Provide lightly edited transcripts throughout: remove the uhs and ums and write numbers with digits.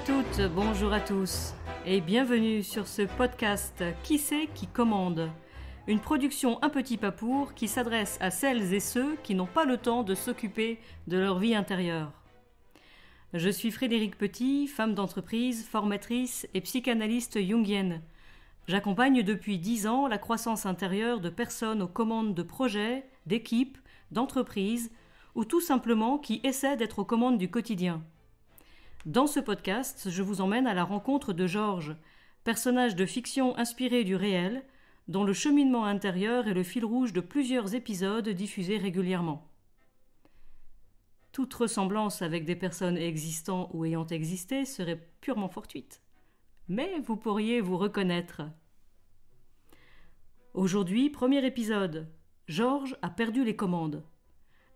toutes, bonjour à tous et bienvenue sur ce podcast Qui c'est qui commande ? Une production Un Petit Papour qui s'adresse à celles et ceux qui n'ont pas le temps de s'occuper de leur vie intérieure. Je suis Frédérique Petit, femme d'entreprise, formatrice et psychanalyste jungienne. J'accompagne depuis 10 ans la croissance intérieure de personnes aux commandes de projets, d'équipes, d'entreprises ou tout simplement qui essaient d'être aux commandes du quotidien. Dans ce podcast, je vous emmène à la rencontre de Georges, personnage de fiction inspiré du réel, dont le cheminement intérieur est le fil rouge de plusieurs épisodes diffusés régulièrement. Toute ressemblance avec des personnes existant ou ayant existé serait purement fortuite. Mais vous pourriez vous reconnaître. Aujourd'hui, premier épisode. Georges a perdu les commandes.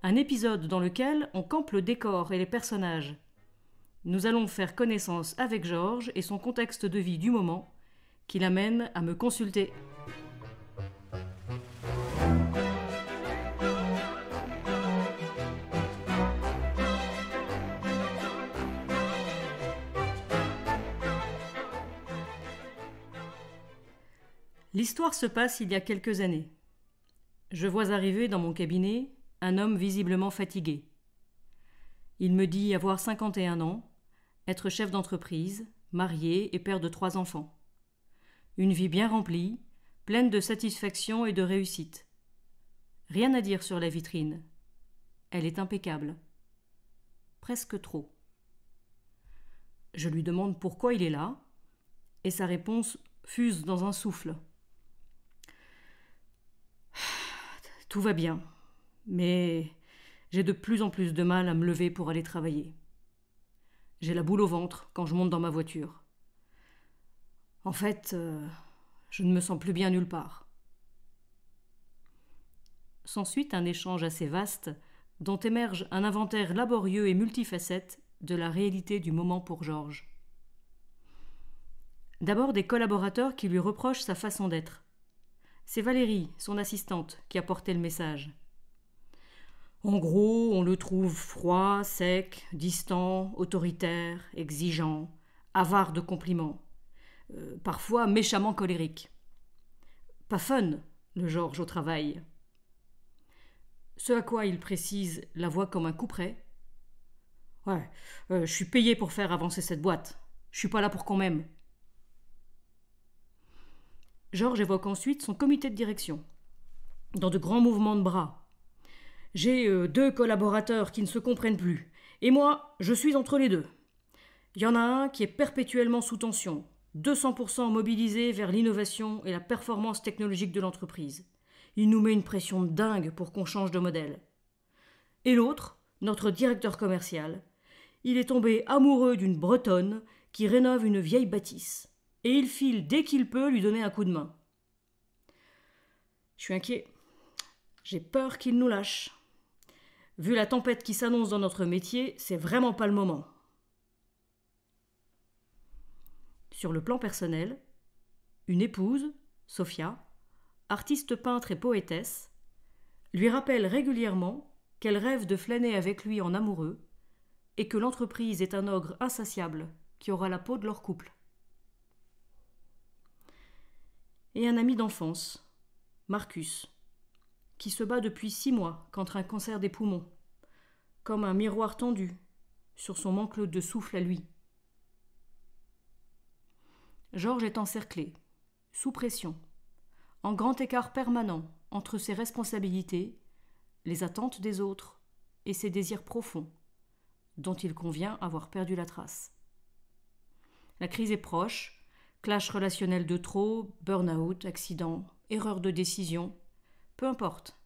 Un épisode dans lequel on campe le décor et les personnages. Nous allons faire connaissance avec Georges et son contexte de vie du moment, qui l'amène à me consulter. L'histoire se passe il y a quelques années. Je vois arriver dans mon cabinet un homme visiblement fatigué. Il me dit avoir 51 ans, être chef d'entreprise, marié et père de 3 enfants. Une vie bien remplie, pleine de satisfaction et de réussite. Rien à dire sur la vitrine. Elle est impeccable. Presque trop. Je lui demande pourquoi il est là, et sa réponse fuse dans un souffle. Tout va bien, mais j'ai de plus en plus de mal à me lever pour aller travailler. J'ai la boule au ventre quand je monte dans ma voiture. En fait, je ne me sens plus bien nulle part. S'ensuit un échange assez vaste dont émerge un inventaire laborieux et multifacette de la réalité du moment pour Georges. D'abord des collaborateurs qui lui reprochent sa façon d'être. C'est Valérie, son assistante, qui a porté le message. En gros, on le trouve froid, sec, distant, autoritaire, exigeant, avare de compliments, parfois méchamment colérique. Pas fun, le Georges au travail. Ce à quoi il précise la voix comme un couperet. Ouais, je suis payé pour faire avancer cette boîte. Je suis pas là pour qu'on m'aime. Georges évoque ensuite son comité de direction, dans de grands mouvements de bras. J'ai 2 collaborateurs qui ne se comprennent plus, et moi, je suis entre les deux. Il y en a un qui est perpétuellement sous tension, 200% mobilisé vers l'innovation et la performance technologique de l'entreprise. Il nous met une pression de dingue pour qu'on change de modèle. Et l'autre, notre directeur commercial, il est tombé amoureux d'une Bretonne qui rénove une vieille bâtisse. Et il file dès qu'il peut lui donner un coup de main. Je suis inquiet. J'ai peur qu'il nous lâche. Vu la tempête qui s'annonce dans notre métier, c'est vraiment pas le moment. Sur le plan personnel, une épouse, Sophia, artiste peintre et poétesse, lui rappelle régulièrement qu'elle rêve de flâner avec lui en amoureux et que l'entreprise est un ogre insatiable qui aura la peau de leur couple. Et un ami d'enfance, Marcus, qui se bat depuis 6 mois contre un cancer des poumons, comme un miroir tendu sur son manque de souffle à lui. Georges est encerclé, sous pression, en grand écart permanent entre ses responsabilités, les attentes des autres et ses désirs profonds, dont il convient avoir perdu la trace. La crise est proche. Clash relationnel de trop, burn-out, accident, erreur de décision, peu importe.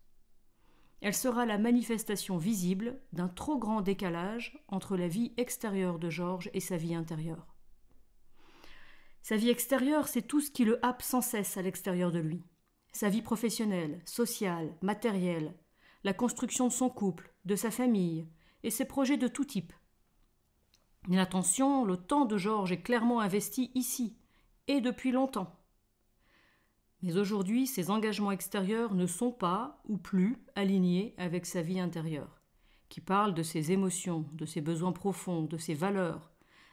Elle sera la manifestation visible d'un trop grand décalage entre la vie extérieure de Georges et sa vie intérieure. Sa vie extérieure, c'est tout ce qui le happe sans cesse à l'extérieur de lui. Sa vie professionnelle, sociale, matérielle, la construction de son couple, de sa famille et ses projets de tout type. L'attention, le temps de Georges est clairement investi ici, et depuis longtemps. Mais aujourd'hui, ses engagements extérieurs ne sont pas, ou plus, alignés avec sa vie intérieure, qui parle de ses émotions, de ses besoins profonds, de ses valeurs,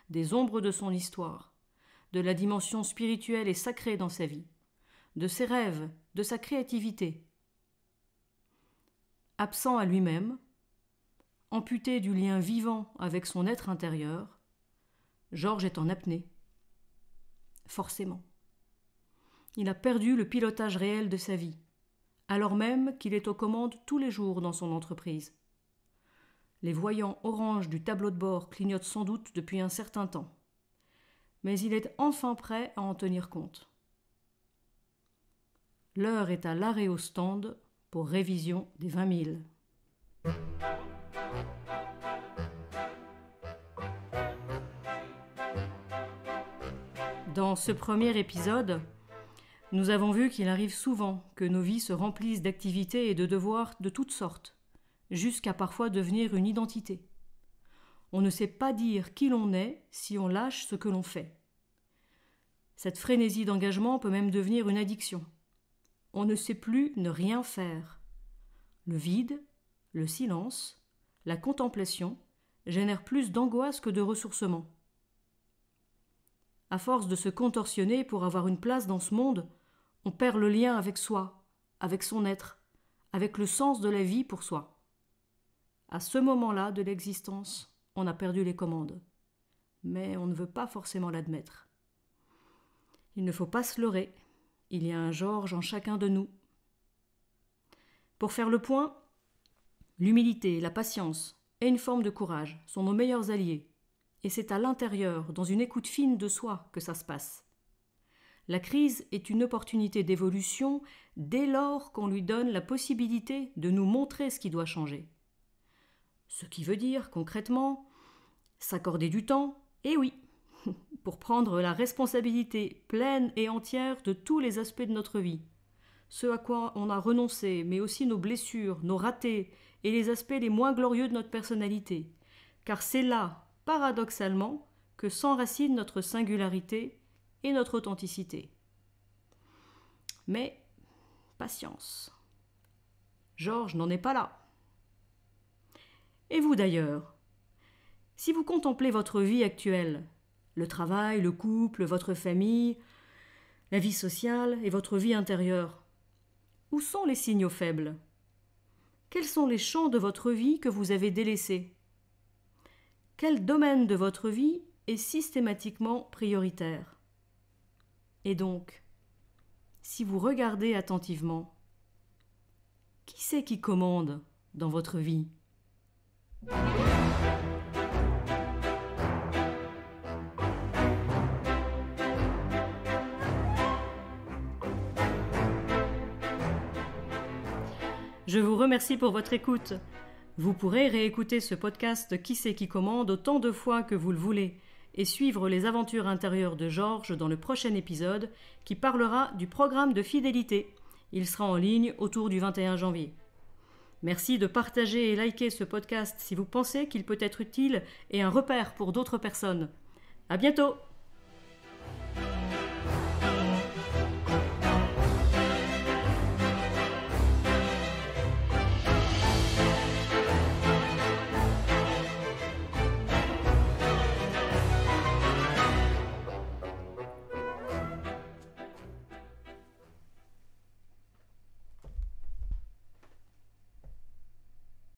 des ombres de son histoire, de la dimension spirituelle et sacrée dans sa vie, de ses rêves, de sa créativité. Absent à lui-même, amputé du lien vivant avec son être intérieur, Georges est en apnée. Forcément. Il a perdu le pilotage réel de sa vie, alors même qu'il est aux commandes tous les jours dans son entreprise. Les voyants orange du tableau de bord clignotent sans doute depuis un certain temps. Mais il est enfin prêt à en tenir compte. L'heure est à l'arrêt au stand pour révision des 20 000. Dans ce premier épisode, nous avons vu qu'il arrive souvent que nos vies se remplissent d'activités et de devoirs de toutes sortes, jusqu'à parfois devenir une identité. On ne sait pas dire qui l'on est si on lâche ce que l'on fait. Cette frénésie d'engagement peut même devenir une addiction. On ne sait plus ne rien faire. Le vide, le silence, la contemplation génèrent plus d'angoisse que de ressourcement. À force de se contorsionner pour avoir une place dans ce monde, on perd le lien avec soi, avec son être, avec le sens de la vie pour soi. À ce moment-là de l'existence, on a perdu les commandes. Mais on ne veut pas forcément l'admettre. Il ne faut pas se leurrer. Il y a un Georges en chacun de nous. Pour faire le point, l'humilité, la patience et une forme de courage sont nos meilleurs alliés. Et c'est à l'intérieur, dans une écoute fine de soi, que ça se passe. La crise est une opportunité d'évolution dès lors qu'on lui donne la possibilité de nous montrer ce qui doit changer. Ce qui veut dire, concrètement, s'accorder du temps, et oui, pour prendre la responsabilité pleine et entière de tous les aspects de notre vie. Ce à quoi on a renoncé, mais aussi nos blessures, nos ratés et les aspects les moins glorieux de notre personnalité. Car c'est là, paradoxalement, que s'enracine notre singularité et notre authenticité. Mais, patience. Georges n'en est pas là. Et vous d'ailleurs, si vous contemplez votre vie actuelle, le travail, le couple, votre famille, la vie sociale et votre vie intérieure, où sont les signaux faibles ? Quels sont les champs de votre vie que vous avez délaissés ? Quel domaine de votre vie est systématiquement prioritaire ? Et donc, si vous regardez attentivement, qui c'est qui commande dans votre vie ? Je vous remercie pour votre écoute. Vous pourrez réécouter ce podcast Qui c'est qui commande autant de fois que vous le voulez et suivre les aventures intérieures de Georges dans le prochain épisode qui parlera du programme de fidélité. Il sera en ligne autour du 21 janvier. Merci de partager et liker ce podcast si vous pensez qu'il peut être utile et un repère pour d'autres personnes. À bientôt!